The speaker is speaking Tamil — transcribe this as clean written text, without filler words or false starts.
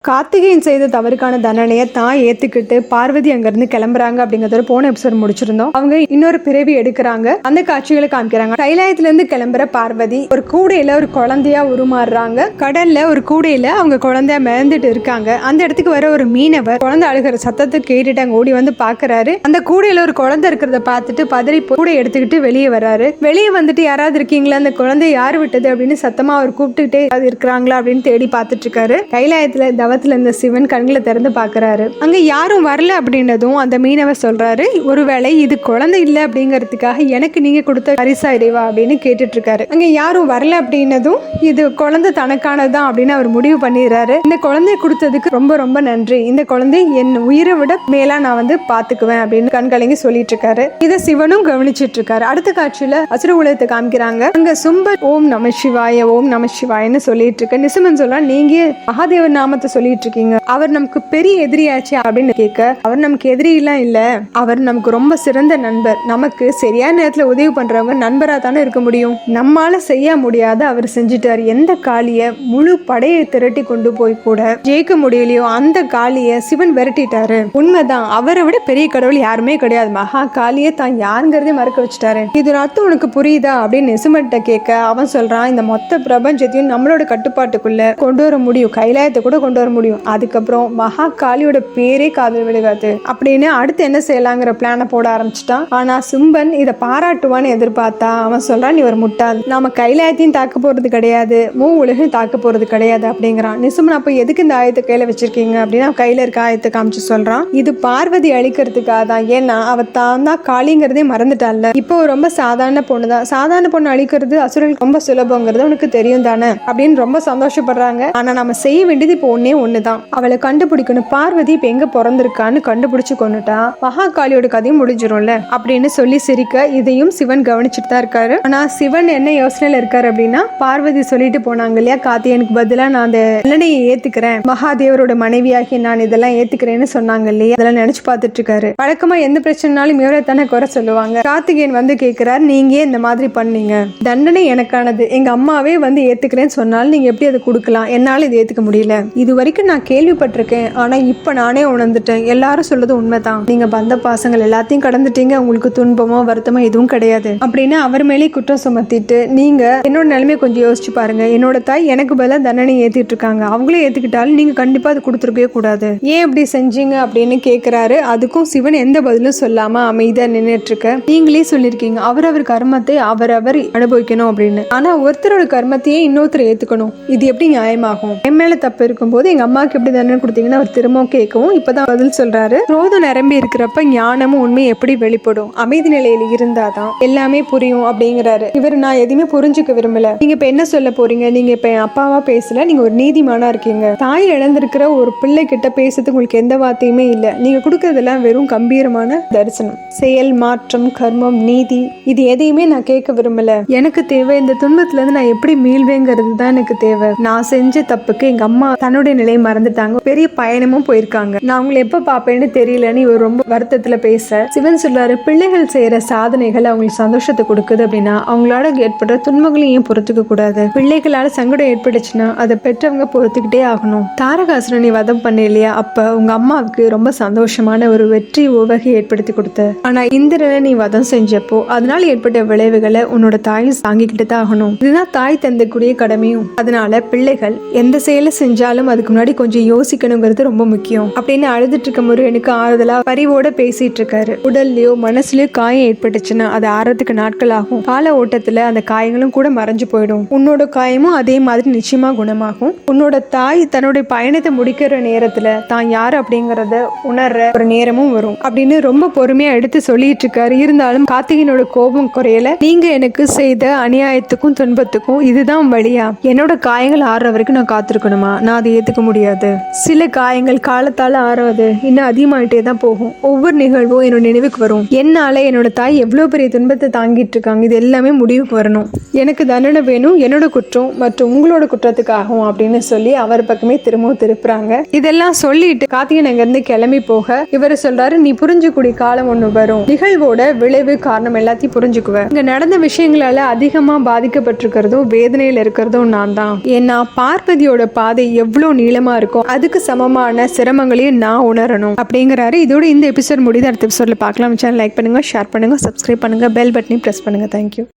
கார்த்திகேயன் செய்த தவறுக்கான தண்டனையை தான் ஏத்துக்கிட்டு பார்வதி அங்கிருந்து கிளம்புறாங்க அப்படிங்கறத போன எபிசோட் முடிச்சிருந்தோம். அவங்க இன்னொரு பிறவி எடுக்கிறாங்க. அந்த காட்சிகளை காமிக்கிறாங்க. கைலாயத்துல இருந்து கிளம்புற பார்வதி ஒரு கூடையில ஒரு குழந்தையா உருமாறுறாங்க. கடல்ல ஒரு கூடையில அவங்க குழந்தையா மிதந்துட்டு இருக்காங்க. அந்த இடத்துக்கு வர ஒரு மீனவர் குழந்தை அழுகிற சத்தத்தை கேட்டுட்டு அங்க ஓடி வந்து பாக்குறாரு. அந்த கூடையில ஒரு குழந்தை இருக்கிறத பார்த்துட்டு பதறி கூடை எடுத்துக்கிட்டு வெளியே வர்றாரு. வெளியே வந்துட்டு யாராவது இருக்கீங்களா, அந்த குழந்தை யாரு விட்டது அப்படின்னு சத்தமா அவர் கூப்பிட்டுட்டே இருக்கிறாங்களா அப்படின்னு தேடி பார்த்துட்டு இருக்காரு. கைலாயத்துல தவத்துல இந்த சிவன் கண்களை திறந்து பாக்குறாரு. அங்க யாரும் வரல அப்படின்னதும் அந்த மீனவர் சொல்றாரு, ஒருவேளை இது குழந்தை இல்ல அப்படிங்கறதுக்காக எனக்கு நீங்க கொடுத்த பரிசா இறைவா அப்படின்னு கேட்டுட்டு இருக்காரு. அங்க யாரும் வரல அப்படின்னதும் இது குழந்தை தனக்கானதான் அப்படின்னு அவர் முடிவு பண்ணிடுறாரு. இந்த குழந்தைய கொடுத்ததுக்கு ரொம்ப ரொம்ப நன்றி, இந்த குழந்தை என் உயிரை விட மேலா நான் வந்து பாத்துக்குவேன் அப்படின்னு கண்கலங்கி சொல்லிட்டு இருக்காரு. இதை சிவனும் கவனிச்சிட்டு இருக்காரு. அடுத்த காட்சியில அசுர உலகத்தை காமிக்கிறாங்க. அங்க சும்பன் ஓம் நம சிவாய ஓம் நம சிவாயன்னு சொல்லிட்டு இருக்க. நிசுமன் சொல்ல, நீங்க மகாதேவர் நாமத்தை சொல்லிட்டு இருக்கீங்க, அவர் நமக்கு பெரிய எதிரியாச்சு அப்படின்னு கேட்க, அவர் நமக்கு எதிரி எல்லாம் இல்ல, அவர் நமக்கு ரொம்ப சிறந்த நண்பர். நமக்கு சரியான நேரத்துல உதவி பண்றவங்க நண்பரா தானே இருக்க முடியும். நம்மால செய்ய முடியாத அவர் செஞ்சுட்டாரு. எந்த காளிய முழு படையை திரட்டி கொண்டு போய் கூட ஜெயிக்க முடியலையோ அந்த காளிய சிவன் விரட்டிட்டாரு. உண்மைதான், அவரை விட பெரிய கடவுள் யாருமே கிடையாது. மகா காளிய தான் யாருங்கிறதே மறக்க வச்சுட்டாரு. இது அர்த்தம் உனக்கு புரியுதா அப்படின்னு நிசுமன்ட்ட கேட்க, அவன் சொல்றான், இந்த மொத்த பிரபஞ்சத்தையும் நம்மளோட கட்டுப்பாட்டுக்குள்ள கொண்டு வர முடியும், கைலாயத்தை கூட கொண்டு வர முடியும். அதுக்கப்புறம் மகா காளியோட பேரே காதல் விழுகாது அப்படின்னு அடுத்து என்ன செய்யலாங்கிற பிளான போட ஆரம்பிச்சிட்டான். ஆனா சும்பன் இதை பாராட்டுவான்னு எதிர்பார்த்தா அவன் சொல்றான், நீ ஒரு முட்டாள், நாம கைலாயத்தையும் தாக்க போறது கிடையாது, உலகையும் தாக்க போறது கிடையாது அப்படிங்கிறான். நிசுமன், அப்ப எதுக்கு இந்த ஆயத்தை கையில வச்சிருக்கீங்க அப்படின்னு கையில இருக்க ஆயத்தை காமிச்சு சொல்றான், இது பார்வதி அழிக்கிறதுக்காக தான். ஏன்னா அவ தான் காளிங்கிறதே மறந்துட்டால. இப்போ ரொம்ப சாதாரண பொண்ணுதான், சாதாரண பொண்ணு அழிக்கிறது அசுரனுக்கு ரொம்ப சுலபங்கிறது உனக்கு தெரியும் தானே அப்படின்னு ரொம்ப சந்தோஷப்படுறாங்க. ஆனா நம்ம செய்ய வேண்டியது இப்போ ஒண்ணுதான், அவளை கண்டுபிடிக்கணும். பார்வதி இப்ப எங்க பிறந்திருக்கான்னு கண்டுபிடிச்சு கொண்டுட்டா மகாகாளியோட கதையும் முடிஞ்சிரும்ல அப்படின்னு சொல்லி சிரிக்க, இதையும் சிவன் கவனிச்சுட்டு தான் இருக்காரு. ஆனா சிவன் என்ன யோசனையில இருக்காரு அப்படின்னா, பார்வதி சொல்லிட்டு போனாங்க இல்லையா, கார்த்திகேயனுக்கு பதிலா நான் அந்த நிலையை ஏத்துக்கிறேன், மகாதேவரோட மனைவியாகி நான் இதெல்லாம் ஏத்துக்கிறேன்னு சொன்னாங்க இல்லையா, அதெல்லாம் நினைச்சு பார்த்துட்டு இருக்காரு. வழக்கமா எந்த பிரச்சனைனாலும் இவரை தானே குறை சொல்லுவாங்க. கார்த்திகேயன் வந்து கேட்கிறாரு, நீங்க இந்த மாதிரி பண்ணீங்க, தண்டனை எனக்கானது, எங்க அம்மாவே வந்து ஏத்துக்கிறேன்னு சொன்னாலும் நீங்க எப்படி அதை கொடுக்கலாம், என்னால இதை ஏத்துக்க முடியல, இது வரைக்கும் நான் கேள்விப்பட்டிருக்கேன், ஆனா இப்ப நானே உணர்ந்துட்டேன், எல்லாரும் சொல்றது உண்மைதான், நீங்க பந்த பாசங்கள் எல்லாத்தையும் கடந்துட்டீங்க, உங்களுக்கு துன்பமோ வருத்தமோ எதுவும் கிடையாது அப்படின்னு அவர் மேலே குற்றம் சுமத்திட்டு, நீங்க என்னோட நிலைமையை கொஞ்சம் யோசிச்சு பாருங்க, என்னோட தாய் எனக்கு பதிலா தண்டனை ஏத்திட்டு இருக்காங்க, அவங்களே ஏத்துக்கிட்டாலும் நீங்க கண்டிப்பா அது கொடுத்துருக்கவே கூடாது, ஏன் இப்படி செஞ்சீங்க அப்படின்னு கேட்கிறாரு. அதுக்கும் சிவன் எந்த பதிலும் சொல்லாம அமைதியா நின்றுட்டு இருக்க, நீங்களே சொல்லிருக்கீங்க அவரவர் கர்மத்தை அவரவர் அனுபவிக்கணும் அப்படின்னு, ஆனா ஒருத்தரோட கர்மத்தையே இன்னொருத்தர் ஏத்துக்கணும், இது எப்படி நியாயமாகும், என் மேல தப்பு இருக்கும்போது எங்க அம்மாவுக்கு எப்படி தண்டனை கொடுத்தீங்கன்னு அவர் திரும்பவும் கேட்கவும் இப்பதான் பதில் சொல்றாரு. குரோதம் நிரம்பி இருக்கிறப்ப ஞானமும் உண்மை எப்படி வெளிப்படும், அமைதி நிலையில இருந்தாதான் எல்லாமே புரியும் அப்படிங்கிறாரு. இவர், நான் எதுவுமே புரிஞ்சுக்க விரும்பல, நீங்க இப்ப என்ன சொல்ல போறீங்க, நீங்க இப்ப என் அப்பாவா பேசல, நீங்க ஒரு நீதிமானா இருக்கீங்க, தாய் இழந்திருக்கிற ஒரு பிள்ளை கிட்ட பேசுறதுக்கு உங்களுக்கு எந்த வார்த்தையுமே இல்ல, நீங்க கொடுக்கறதெல்லாம் வெறும் கம்பீரமான தரிசனம், செயல் மாற்றம் கர்மம் நீதி இது எதையுமே நான் கேட்க விரும்பல, எனக்கு தேவை இந்த துன்பத்துல இருந்து நான் எப்படி மீள்வேங்கிறது தான் எனக்கு தேவை, நான் செஞ்ச தப்புக்கு எங்க அம்மா தன்னுடைய நிலையை மறந்துட்டாங்க, பெரிய பயணமும் போயிருக்காங்க, நான் உங்களை எப்ப பாப்பேன்னு தெரியலன்னு இவர் ரொம்ப வருத்தத்துல பேச, சிவன் சொல்றாரு, பிள்ளைகள் செய்யற சாதனைகள் அவங்களுக்கு சந்தோஷத்தை கொடுக்குது அப்படின்னா அவங்களால ஏற்படுற துன்பங்களையும் ஏன் பொறுத்துக்க கூடாது, பிள்ளைகளால சங்கடம் ஏற்பட்டுச்சுன்னா அதை பெற்றவங்க பொறுத்துக்கிட்டே ஆகணும். தாரகாசுரனை வதம் பண்ண இல்லையா, அப்ப உங்க அம்மாவுக்கு ரொம்ப சந்தோஷமான ஒரு வெற்றி உவகை ஏற்படுத்தி கொடுத்த, ஆனா இந்திரனை நீ வதம் செஞ்சப்போ அதனால ஏற்பட்ட விளைவுகளை உன்னோட தாயும் தாங்கிக்கிட்டு தான் ஆகணும், இதுதான் தாய் தந்தக்கூடிய கடமையும், அதனால பிள்ளைகள் எந்த செயலை செஞ்சாலும் அதுக்கு முன்னாடி கொஞ்சம் யோசிக்கணுங்கிறது ரொம்ப முக்கியம் அப்படின்னு அழுதுட்டு இருக்க முருகனுக்கு ஆறுதலா பரிவோட பேசிட்டு இருக்காரு. உடல்லயோ மனசுலயோ காயம் ஏற்பட்டுச்சுன்னா அது ஆறதுக்கு நாட்கள் ஆகும், கால ஓட்டத்துல அந்த காயங்களும் கூட மறைஞ்சு போயிடும், உன்னோட காயமும் அதே மாதிரி நிச்சயமா குணமாகும், உன்னோட தாய் தன்னுடைய பயணத்தை முடிக்கிற நேரத்துல தான் யாரு அப்படிங்கறத உணர்ற ஒரு நேரமும் வரும் அப்படின்னு ரொம்ப பொறுமையா எடுத்து சொல்லிட்டு இருக்காரு. இருந்தாலும் கார்த்திகேயனோட கோபம் குறையல. நீங்க எனக்கு செய்த அநியாயத்துக்கும் துன்பத்துக்கும் இதுதான் வழியா, என்னோட காயங்கள் ஆறுற வரைக்கும் நான் காத்திருக்கணுமா, நான் அதை ஏத்துக்க முடியாது, சில காயங்கள் காலத்தால ஆறாது, இன்னும் அதிகமாயிட்டே தான் போகும், ஒவ்வொரு நிகழ்வும் என்னோட நினைவுக்கு வரும், என்னால என்னோட தாய் எவ்வளவு பெரிய துன்பத்தை தாங்கிட்டு இருக்காங்க, இது எல்லாமே முடிவுக்கு வரணும், எனக்கு தண்டனை வேணும், என்னோட குற்றம் மற்றும் உங்களோட குற்றத்துக்காகும் அப்படின்னு சொல்லி அவர் பக்கமே திரும்பவும் திருப்புறாங்க. இதெல்லாம் சொல்லிட்டு கார்த்திகேயன் அங்க இருந்து கிளம்பி போக இவர் சொல்றாரு, நீ புரிஞ்சுக்கூடிய காலம் ஒண்ணு வரும், நிகழ்வோட விளைவு காரணம் எல்லாத்தையும் புரிஞ்சுக்குவேன், இங்க நடந்த விஷயங்களால அதிகமா பாதிக்கப்பட்டிருக்கிறதும் வேதனையில இருக்கிறதும் நான் தான், ஏன்னா பார்வதியோட பாதை எவ்வளவு நீளமா இருக்கும், அதுக்கு சமமான சிரமங்களையும் நான் உணரணும் அப்படிங்கிறாரு. இதோட இந்த எபிசோட் முடியுது. அடுத்த எபிசோட்ல பார்க்கலாம். சேனல் லைக் பண்ணுங்க, ஷேர் பண்ணுங்க, சப்ஸ்கிரைப் பண்ணுங்க, பெல் பட்டனையும் பிரஸ் பண்ணுங்க. தேங்க்யூ.